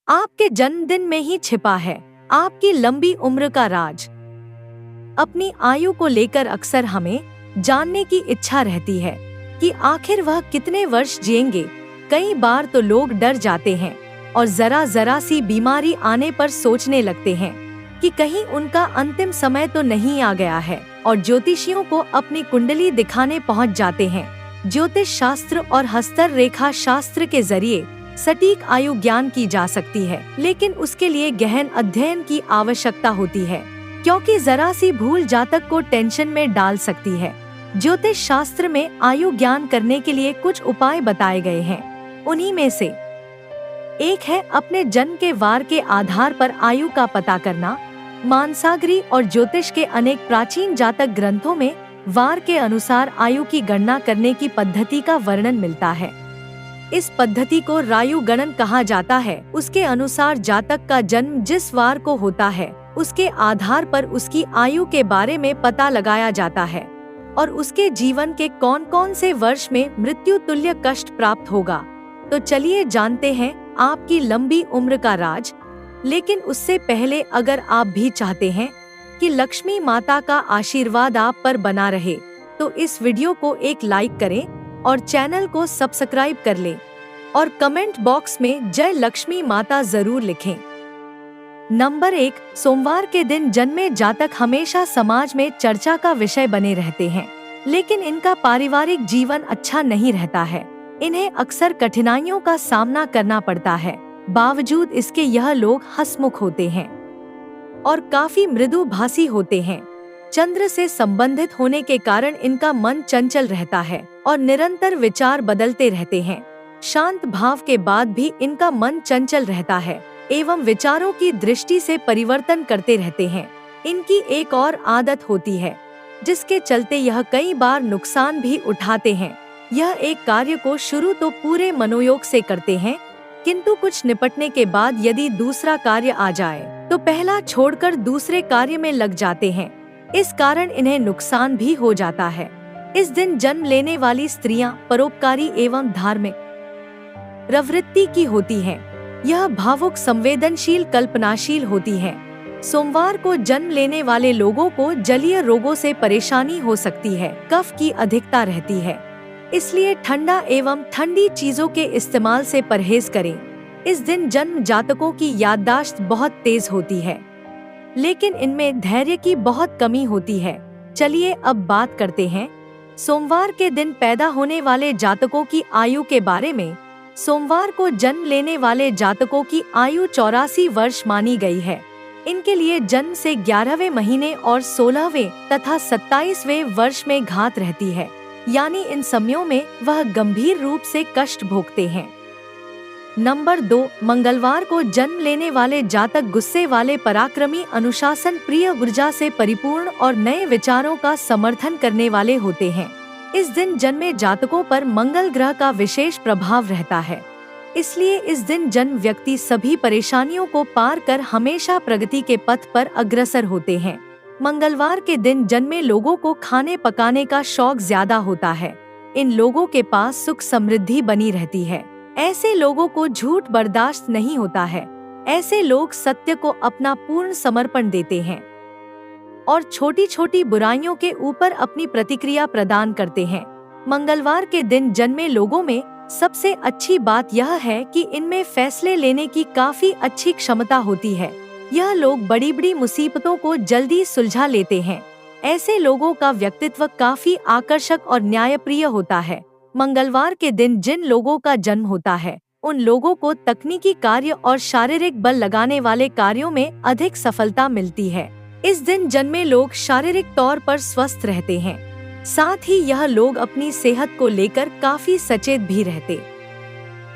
आपके जन्मदिन में ही छिपा है आपकी लंबी उम्र का राज। अपनी आयु को लेकर अक्सर हमें जानने की इच्छा रहती है कि आखिर वह कितने वर्ष जिएंगे। कई बार तो लोग डर जाते हैं और जरा जरा सी बीमारी आने पर सोचने लगते हैं कि कहीं उनका अंतिम समय तो नहीं आ गया है, और ज्योतिषियों को अपनी कुंडली दिखाने पहुंच जाते हैं। ज्योतिष शास्त्र और हस्तर रेखा शास्त्र के जरिए सटीक आयु ज्ञान की जा सकती है, लेकिन उसके लिए गहन अध्ययन की आवश्यकता होती है, क्योंकि जरा सी भूल जातक को टेंशन में डाल सकती है। ज्योतिष शास्त्र में आयु ज्ञान करने के लिए कुछ उपाय बताए गए हैं। उन्हीं में से एक है अपने जन्म के वार के आधार पर आयु का पता करना। मानसागरी और ज्योतिष के अनेक प्राचीन जातक ग्रंथों में वार के अनुसार आयु की गणना करने की पद्धति का वर्णन मिलता है। इस पद्धति को रायु गणन कहा जाता है। उसके अनुसार जातक का जन्म जिस वार को होता है, उसके आधार पर उसकी आयु के बारे में पता लगाया जाता है और उसके जीवन के कौन कौन से वर्ष में मृत्यु तुल्य कष्ट प्राप्त होगा। तो चलिए जानते हैं आपकी लंबी उम्र का राज। लेकिन उससे पहले अगर आप भी चाहते हैं कि लक्ष्मी माता का आशीर्वाद आप पर बना रहे, तो इस वीडियो को एक लाइक करें और चैनल को सब्सक्राइब कर लें और कमेंट बॉक्स में जय लक्ष्मी माता जरूर लिखें। नंबर 1, सोमवार के दिन जन्मे जातक हमेशा समाज में चर्चा का विषय बने रहते हैं, लेकिन इनका पारिवारिक जीवन अच्छा नहीं रहता है। इन्हें अक्सर कठिनाइयों का सामना करना पड़ता है। बावजूद इसके यह लोग हंसमुख होते हैं और काफी मृदु भाषी होते हैं। चंद्र से संबंधित होने के कारण इनका मन चंचल रहता है और निरंतर विचार बदलते रहते हैं। शांत भाव के बाद भी इनका मन चंचल रहता है एवं विचारों की दृष्टि से परिवर्तन करते रहते हैं। इनकी एक और आदत होती है जिसके चलते यह कई बार नुकसान भी उठाते हैं। यह एक कार्य को शुरू तो पूरे मनोयोग से करते हैं, किंतु कुछ निपटने के बाद यदि दूसरा कार्य आ जाए तो पहला छोड़कर दूसरे कार्य में लग जाते हैं। इस कारण इन्हें नुकसान भी हो जाता है। इस दिन जन्म लेने वाली स्त्रियां परोपकारी एवं धार्मिक प्रवृत्ति की होती हैं। यह भावुक, संवेदनशील, कल्पनाशील होती हैं। सोमवार को जन्म लेने वाले लोगों को जलीय रोगों से परेशानी हो सकती है। कफ की अधिकता रहती है, इसलिए ठंडा एवं ठंडी चीजों के इस्तेमाल से परहेज करें। इस दिन जन्म जातकों की याददाश्त बहुत तेज होती है, लेकिन इनमें धैर्य की बहुत कमी होती है। चलिए अब बात करते हैं सोमवार के दिन पैदा होने वाले जातकों की आयु के बारे में। सोमवार को जन्म लेने वाले जातकों की आयु 84 वर्ष मानी गई है। इनके लिए जन्म से 11वें महीने और 16वें तथा 27वें वर्ष में घात रहती है, यानी इन समयों में वह गंभीर रूप से कष्ट भोगते हैं। नंबर 2, मंगलवार को जन्म लेने वाले जातक गुस्से वाले, पराक्रमी, अनुशासन प्रिय, ऊर्जा से परिपूर्ण और नए विचारों का समर्थन करने वाले होते हैं। इस दिन जन्मे जातकों पर मंगल ग्रह का विशेष प्रभाव रहता है, इसलिए इस दिन जन्म व्यक्ति सभी परेशानियों को पार कर हमेशा प्रगति के पथ पर अग्रसर होते हैं। मंगलवार के दिन जन्मे लोगों को खाने पकाने का शौक ज्यादा होता है। इन लोगों के पास सुख समृद्धि बनी रहती है। ऐसे लोगों को झूठ बर्दाश्त नहीं होता है। ऐसे लोग सत्य को अपना पूर्ण समर्पण देते हैं और छोटी छोटी बुराइयों के ऊपर अपनी प्रतिक्रिया प्रदान करते हैं। मंगलवार के दिन जन्मे लोगों में सबसे अच्छी बात यह है कि इनमें फैसले लेने की काफी अच्छी क्षमता होती है। यह लोग बड़ी बड़ी मुसीबतों को जल्दी सुलझा लेते हैं। ऐसे लोगों का व्यक्तित्व काफी आकर्षक और न्यायप्रिय होता है। मंगलवार के दिन जिन लोगों का जन्म होता है, उन लोगों को तकनीकी कार्य और शारीरिक बल लगाने वाले कार्यों में अधिक सफलता मिलती है। इस दिन जन्मे लोग शारीरिक तौर पर स्वस्थ रहते हैं, साथ ही यह लोग अपनी सेहत को लेकर काफी सचेत भी रहते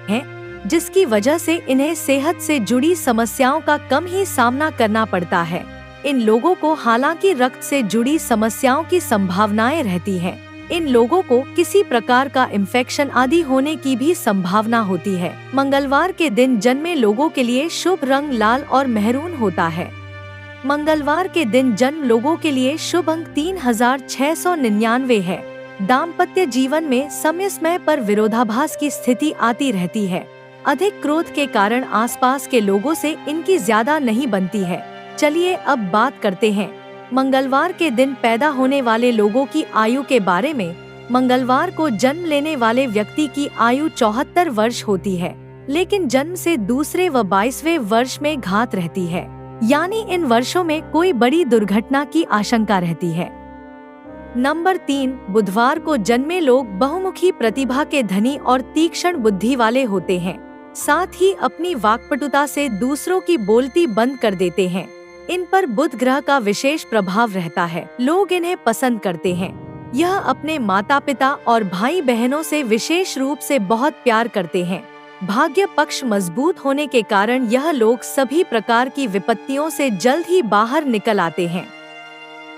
हैं, जिसकी वजह से इन्हें सेहत से जुड़ी समस्याओं का कम ही सामना करना पड़ता है। इन लोगों को हालांकि रक्त से जुड़ी समस्याओं की संभावनाएं रहती हैं। इन लोगों को किसी प्रकार का इन्फेक्शन आदि होने की भी संभावना होती है। मंगलवार के दिन जन्मे लोगों के लिए शुभ रंग लाल और मेहरून होता है। मंगलवार के दिन जन्म लोगों के लिए शुभ अंक 3699 है। दाम्पत्य जीवन में समय समय पर विरोधाभास की स्थिति आती रहती है। अधिक क्रोध के कारण आसपास के लोगों से इनकी ज्यादा नहीं बनती है। चलिए अब बात करते हैं मंगलवार के दिन पैदा होने वाले लोगों की आयु के बारे में। मंगलवार को जन्म लेने वाले व्यक्ति की आयु 74 वर्ष होती है, लेकिन जन्म से दूसरे व 22वें वर्ष में घात रहती है, यानी इन वर्षों में कोई बड़ी दुर्घटना की आशंका रहती है। नंबर 3, बुधवार को जन्मे लोग बहुमुखी प्रतिभा के धनी और तीक्ष्ण बुद्धि वाले होते हैं। साथ ही अपनी वाक्पटुता से दूसरों की बोलती बंद कर देते हैं। इन पर बुध ग्रह का विशेष प्रभाव रहता है। लोग इन्हें पसंद करते हैं। यह अपने माता पिता और भाई बहनों से विशेष रूप से बहुत प्यार करते हैं। भाग्य पक्ष मजबूत होने के कारण यह लोग सभी प्रकार की विपत्तियों से जल्द ही बाहर निकल आते हैं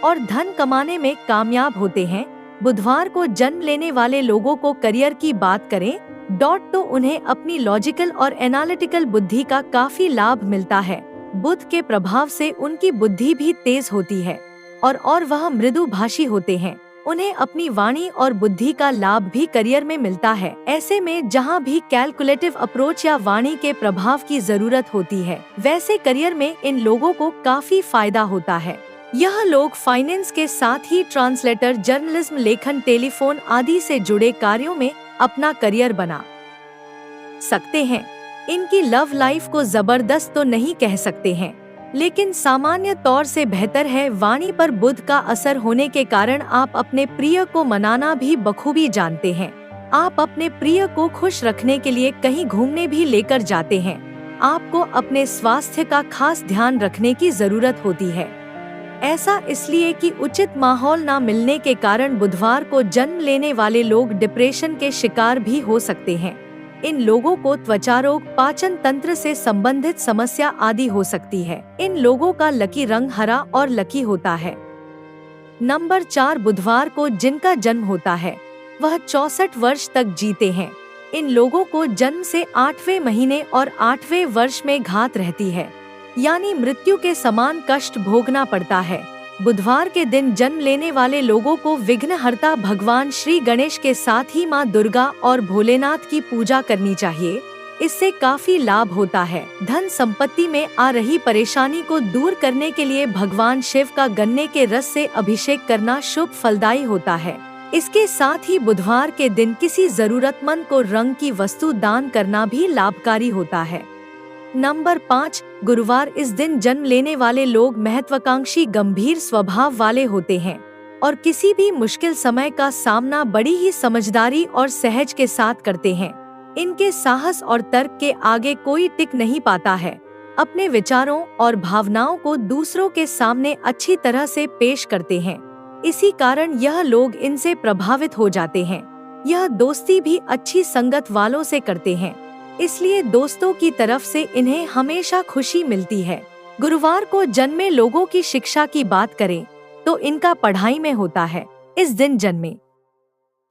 और धन कमाने में कामयाब होते हैं। बुधवार को जन्म लेने वाले लोगों को करियर की बात करें तो उन्हें अपनी लॉजिकल और एनालिटिकल बुद्धि का काफी लाभ मिलता है। बुध के प्रभाव से उनकी बुद्धि भी तेज होती है और वह मृदुभाषी होते हैं। उन्हें अपनी वाणी और बुद्धि का लाभ भी करियर में मिलता है। ऐसे में जहां भी कैलकुलेटिव अप्रोच या वाणी के प्रभाव की जरूरत होती है, वैसे करियर में इन लोगों को काफी फायदा होता है। यह लोग फाइनेंस के साथ ही ट्रांसलेटर, जर्नलिज्म, लेखन, टेलीफोन आदि से जुड़े कार्यों में अपना करियर बना सकते हैं। इनकी लव लाइफ को जबरदस्त तो नहीं कह सकते हैं, लेकिन सामान्य तौर से बेहतर है। वाणी पर बुध का असर होने के कारण आप अपने प्रिय को मनाना भी बखूबी जानते हैं। आप अपने प्रिय को खुश रखने के लिए कहीं घूमने भी लेकर जाते हैं। आपको अपने स्वास्थ्य का खास ध्यान रखने की जरूरत होती है। ऐसा इसलिए कि उचित माहौल न मिलने के कारण बुधवार को जन्म लेने वाले लोग डिप्रेशन के शिकार भी हो सकते हैं। इन लोगों को त्वचा रोग, पाचन तंत्र से संबंधित समस्या आदि हो सकती है। इन लोगों का लकी रंग हरा और लकी होता है। नंबर 4, बुधवार को जिनका जन्म होता है वह 64 वर्ष तक जीते हैं। इन लोगों को जन्म से 8वें महीने और 8वें वर्ष में घात रहती है, यानी मृत्यु के समान कष्ट भोगना पड़ता है। बुधवार के दिन जन्म लेने वाले लोगों को विघ्नहर्ता भगवान श्री गणेश के साथ ही मां दुर्गा और भोलेनाथ की पूजा करनी चाहिए। इससे काफी लाभ होता है। धन संपत्ति में आ रही परेशानी को दूर करने के लिए भगवान शिव का गन्ने के रस से अभिषेक करना शुभ फलदायी होता है। इसके साथ ही बुधवार के दिन किसी जरूरतमंद को रंग की वस्तु दान करना भी लाभकारी होता है। नंबर 5, गुरुवार। इस दिन जन्म लेने वाले लोग महत्वाकांक्षी, गंभीर स्वभाव वाले होते हैं और किसी भी मुश्किल समय का सामना बड़ी ही समझदारी और सहज के साथ करते हैं। इनके साहस और तर्क के आगे कोई टिक नहीं पाता है। अपने विचारों और भावनाओं को दूसरों के सामने अच्छी तरह से पेश करते हैं। इसी कारण यह लोग इनसे प्रभावित हो जाते हैं। यह दोस्ती भी अच्छी संगत वालों से करते हैं, इसलिए दोस्तों की तरफ से इन्हें हमेशा खुशी मिलती है। गुरुवार को जन्मे लोगों की शिक्षा की बात करें तो इनका पढ़ाई में होता है। इस दिन जन्मे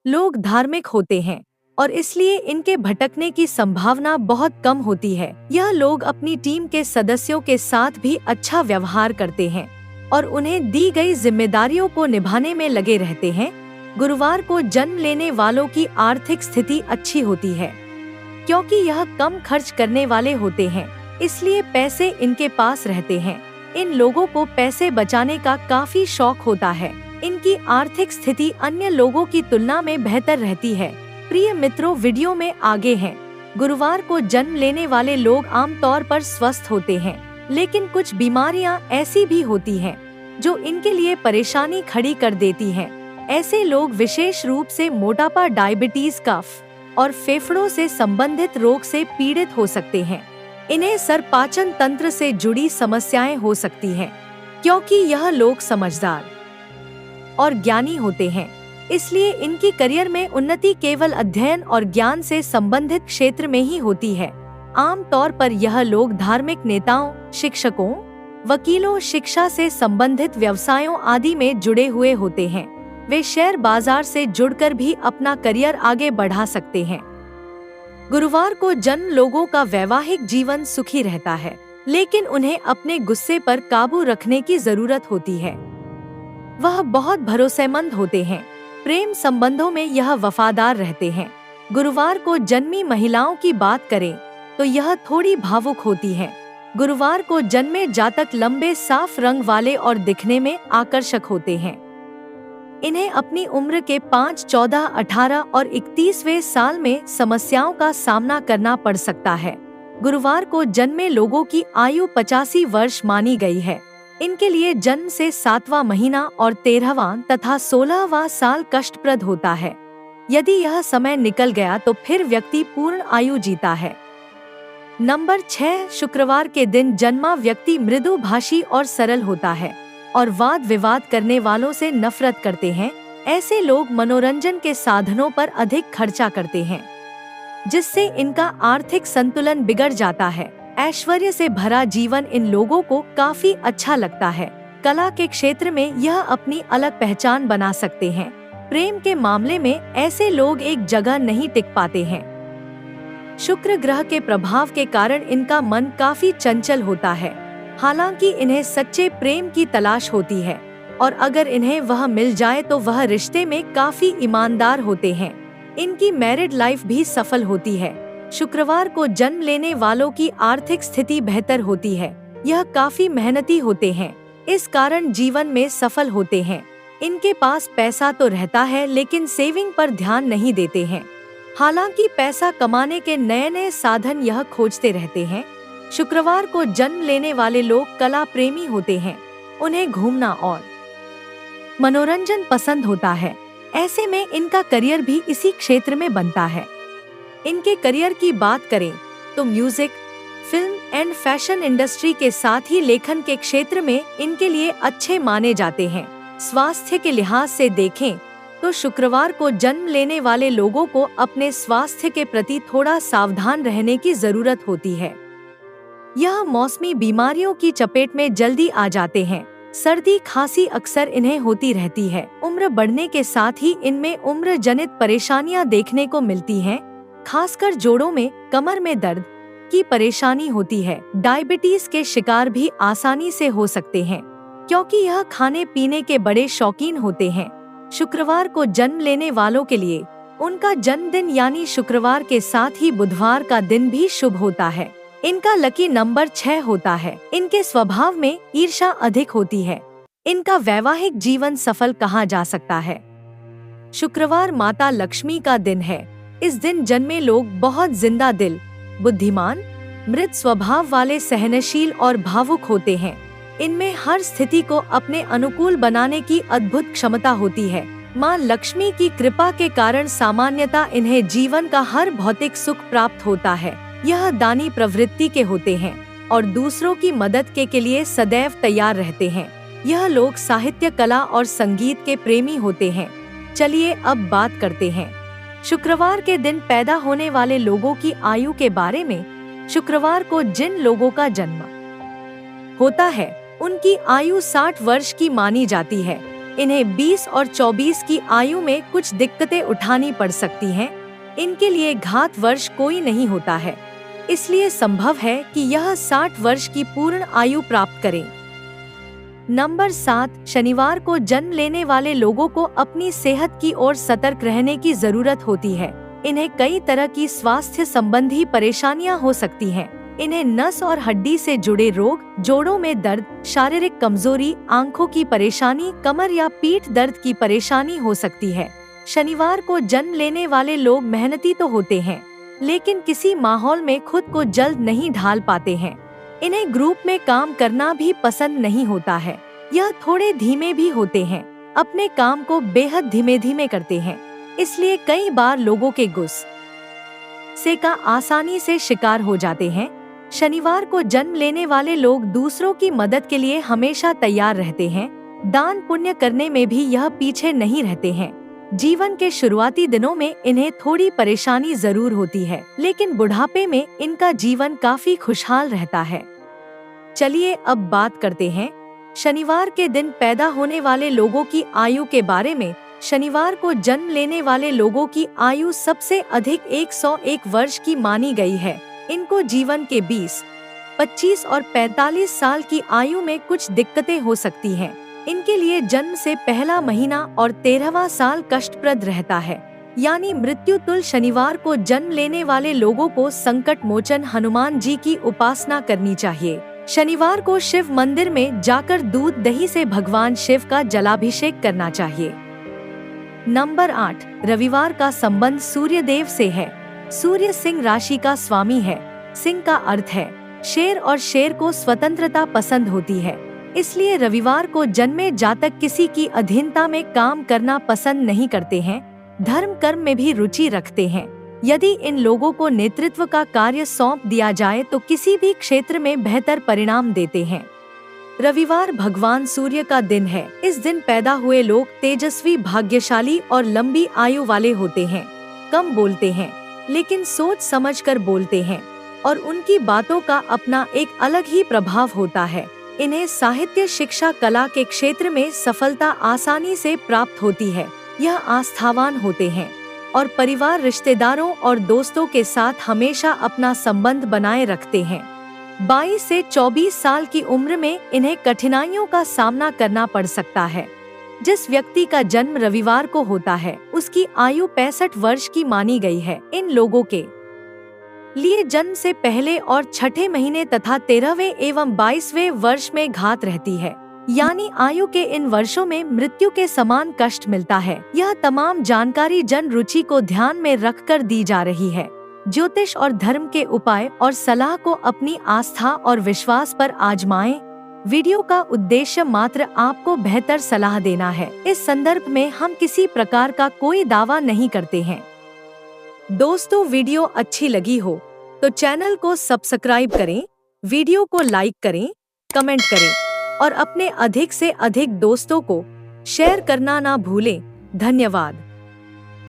लोग धार्मिक होते हैं और इसलिए इनके भटकने की संभावना बहुत कम होती है। यह लोग अपनी टीम के सदस्यों के साथ भी अच्छा व्यवहार करते हैं और उन्हें दी गई जिम्मेदारियों को निभाने में लगे रहते हैं। गुरुवार को जन्म लेने वालों की आर्थिक स्थिति अच्छी होती है, क्योंकि यह कम खर्च करने वाले होते हैं, इसलिए पैसे इनके पास रहते हैं। इन लोगों को पैसे बचाने का काफी शौक होता है। इनकी आर्थिक स्थिति अन्य लोगों की तुलना में बेहतर रहती है। प्रिय मित्रों, वीडियो में आगे हैं। गुरुवार को जन्म लेने वाले लोग आमतौर पर स्वस्थ होते हैं, लेकिन कुछ बीमारियां ऐसी भी होती हैं जो इनके लिए परेशानी खड़ी कर देती हैं। ऐसे लोग विशेष रूप से मोटापा, डायबिटीज, कफ और फेफड़ों से संबंधित रोग से पीड़ित हो सकते हैं। इन्हें सर, पाचन तंत्र से जुड़ी समस्याएं हो सकती हैं, क्योंकि यह लोग समझदार और ज्ञानी होते हैं। इसलिए इनकी करियर में उन्नति केवल अध्ययन और ज्ञान से संबंधित क्षेत्र में ही होती है। आम तौर पर यह लोग धार्मिक नेताओं, शिक्षकों, वकीलों, शिक्षा से संबंधित व्यवसायों आदि में जुड़े हुए होते हैं। वे शेयर बाजार से जुड़कर भी अपना करियर आगे बढ़ा सकते हैं। गुरुवार को जन्म लोगों का वैवाहिक जीवन सुखी रहता है, लेकिन उन्हें अपने गुस्से पर काबू रखने की जरूरत होती है। वह बहुत भरोसेमंद होते हैं। प्रेम संबंधों में यह वफादार रहते हैं। गुरुवार को जन्मी महिलाओं की बात करें तो यह थोड़ी भावुक होती हैं। गुरुवार को जन्मे जातक लंबे साफ रंग वाले और दिखने में आकर्षक होते हैं। इन्हें अपनी उम्र के 5, 14, 18 और 31वें साल में समस्याओं का सामना करना पड़ सकता है। गुरुवार को जन्मे लोगों की आयु 85 वर्ष मानी गई है। इनके लिए जन्म से 7वां महीना और 13वां तथा 16वां साल कष्टप्रद होता है। यदि यह समय निकल गया तो फिर व्यक्ति पूर्ण आयु जीता है। नंबर 6, शुक्रवार के दिन जन्मा व्यक्ति मृदुभाषी और सरल होता है और वाद विवाद करने वालों से नफरत करते हैं। ऐसे लोग मनोरंजन के साधनों पर अधिक खर्चा करते हैं, जिससे इनका आर्थिक संतुलन बिगड़ जाता है। ऐश्वर्य से भरा जीवन इन लोगों को काफी अच्छा लगता है। कला के क्षेत्र में यह अपनी अलग पहचान बना सकते हैं। प्रेम के मामले में ऐसे लोग एक जगह नहीं टिक पाते हैं। शुक्र ग्रह के प्रभाव के कारण इनका मन काफी चंचल होता है। हालांकि इन्हें सच्चे प्रेम की तलाश होती है और अगर इन्हें वह मिल जाए तो वह रिश्ते में काफी ईमानदार होते हैं। इनकी मैरिड लाइफ भी सफल होती है। शुक्रवार को जन्म लेने वालों की आर्थिक स्थिति बेहतर होती है। यह काफी मेहनती होते हैं, इस कारण जीवन में सफल होते हैं। इनके पास पैसा तो रहता है लेकिन सेविंग पर ध्यान नहीं देते हैं। हालांकि पैसा कमाने के नए नए साधन यह खोजते रहते हैं। शुक्रवार को जन्म लेने वाले लोग कला प्रेमी होते हैं। उन्हें घूमना और मनोरंजन पसंद होता है। ऐसे में इनका करियर भी इसी क्षेत्र में बनता है। इनके करियर की बात करें तो music, film and fashion industry के साथ ही लेखन के क्षेत्र में इनके लिए अच्छे माने जाते हैं। स्वास्थ्य के लिहाज से देखें तो शुक्रवार को जन्म लेने वाले लोगों को अपने स्वास्थ्य के प्रति थोड़ा सावधान रहने की जरूरत होती है। यह मौसमी बीमारियों की चपेट में जल्दी आ जाते हैं। सर्दी खांसी अक्सर इन्हें होती रहती है। उम्र बढ़ने के साथ ही इनमें उम्र जनित परेशानियां देखने को मिलती हैं। खासकर जोड़ों में, कमर में दर्द की परेशानी होती है। डायबिटीज के शिकार भी आसानी से हो सकते हैं, क्योंकि यह खाने पीने के बड़े शौकीन होते हैं। शुक्रवार को जन्म लेने वालों के लिए उनका जन्मदिन यानी शुक्रवार के साथ ही बुधवार का दिन भी शुभ होता है। इनका लकी नंबर 6 होता है। इनके स्वभाव में ईर्ष्या अधिक होती है। इनका वैवाहिक जीवन सफल कहा जा सकता है। शुक्रवार माता लक्ष्मी का दिन है। इस दिन जन्मे लोग बहुत जिंदा दिल, बुद्धिमान, मृत स्वभाव वाले, सहनशील और भावुक होते हैं। इनमें हर स्थिति को अपने अनुकूल बनाने की अद्भुत क्षमता होती है। माँ लक्ष्मी की कृपा के कारण सामान्यतः इन्हें जीवन का हर भौतिक सुख प्राप्त होता है। यह दानी प्रवृत्ति के होते हैं और दूसरों की मदद के लिए सदैव तैयार रहते हैं। यह लोग साहित्य, कला और संगीत के प्रेमी होते हैं। चलिए अब बात करते हैं शुक्रवार के दिन पैदा होने वाले लोगों की आयु के बारे में। शुक्रवार को जिन लोगों का जन्म होता है उनकी आयु 60 वर्ष की मानी जाती है। इन्हें 20 और 24 की आयु में कुछ दिक्कतें उठानी पड़ सकती हैं। इनके लिए घात वर्ष कोई नहीं होता है, इसलिए संभव है कि यह 60 वर्ष की पूर्ण आयु प्राप्त करें। नंबर 7, शनिवार को जन्म लेने वाले लोगों को अपनी सेहत की ओर सतर्क रहने की जरूरत होती है। इन्हें कई तरह की स्वास्थ्य संबंधी परेशानियां हो सकती हैं। इन्हें नस और हड्डी से जुड़े रोग, जोड़ों में दर्द, शारीरिक कमजोरी, आंखों की परेशानी, कमर या पीठ दर्द की परेशानी हो सकती है। शनिवार को जन्म लेने वाले लोग मेहनती तो होते हैं, लेकिन किसी माहौल में खुद को जल्द नहीं ढाल पाते हैं। इन्हें ग्रुप में काम करना भी पसंद नहीं होता है। यह थोड़े धीमे भी होते हैं, अपने काम को बेहद धीमे धीमे करते हैं, इसलिए कई बार लोगों के गुस्से का आसानी से शिकार हो जाते हैं। शनिवार को जन्म लेने वाले लोग दूसरों की मदद के लिए हमेशा तैयार रहते हैं। दान पुण्य करने में भी यह पीछे नहीं रहते हैं। जीवन के शुरुआती दिनों में इन्हें थोड़ी परेशानी जरूर होती है, लेकिन बुढ़ापे में इनका जीवन काफी खुशहाल रहता है। चलिए अब बात करते हैं शनिवार के दिन पैदा होने वाले लोगों की आयु के बारे में। शनिवार को जन्म लेने वाले लोगों की आयु सबसे अधिक 101 वर्ष की मानी गई है। इनको जीवन के 20, 25 और 45 साल की आयु में कुछ दिक्कतें हो सकती हैं। इनके लिए जन्म से पहला महीना और 13वां साल कष्टप्रद रहता है। यानी मृत्यु तुल शनिवार को जन्म लेने वाले लोगों को संकट मोचन हनुमान जी की उपासना करनी चाहिए। शनिवार को शिव मंदिर में जाकर दूध दही से भगवान शिव का जलाभिषेक करना चाहिए। नंबर 8, रविवार का संबंध सूर्य देव से है। सूर्य सिंह राशि का स्वामी है। सिंह का अर्थ है शेर और शेर को स्वतंत्रता पसंद होती है। इसलिए रविवार को जन्मे जातक किसी की अधीनता में काम करना पसंद नहीं करते हैं, धर्म कर्म में भी रुचि रखते हैं। यदि इन लोगों को नेतृत्व का कार्य सौंप दिया जाए तो किसी भी क्षेत्र में बेहतर परिणाम देते हैं। रविवार भगवान सूर्य का दिन है। इस दिन पैदा हुए लोग तेजस्वी, भाग्यशाली और लंबी आयु वाले होते हैं। कम बोलते हैं लेकिन सोच समझकर बोलते हैं और उनकी बातों का अपना एक अलग ही प्रभाव होता है। इन्हें साहित्य, शिक्षा, कला के क्षेत्र में सफलता आसानी से प्राप्त होती है। यह आस्थावान होते हैं और परिवार, रिश्तेदारों और दोस्तों के साथ हमेशा अपना संबंध बनाए रखते हैं। 22 से 24 साल की उम्र में इन्हें कठिनाइयों का सामना करना पड़ सकता है। जिस व्यक्ति का जन्म रविवार को होता है उसकी आयु 65 वर्ष की मानी गई है। इन लोगों के लिए जन्म से पहले और छठे महीने तथा 13वें एवं 22वें वर्ष में घात रहती है, यानी आयु के इन वर्षों में मृत्यु के समान कष्ट मिलता है। यह तमाम जानकारी जन रुचि को ध्यान में रखकर दी जा रही है। ज्योतिष और धर्म के उपाय और सलाह को अपनी आस्था और विश्वास पर आजमाएं। वीडियो का उद्देश्य मात्र आपको बेहतर सलाह देना है। इस संदर्भ में हम किसी प्रकार का कोई दावा नहीं करते हैं। दोस्तों, वीडियो अच्छी लगी हो तो चैनल को सब्सक्राइब करें, वीडियो को लाइक करें, कमेंट करें और अपने अधिक से अधिक दोस्तों को शेयर करना ना भूलें। धन्यवाद।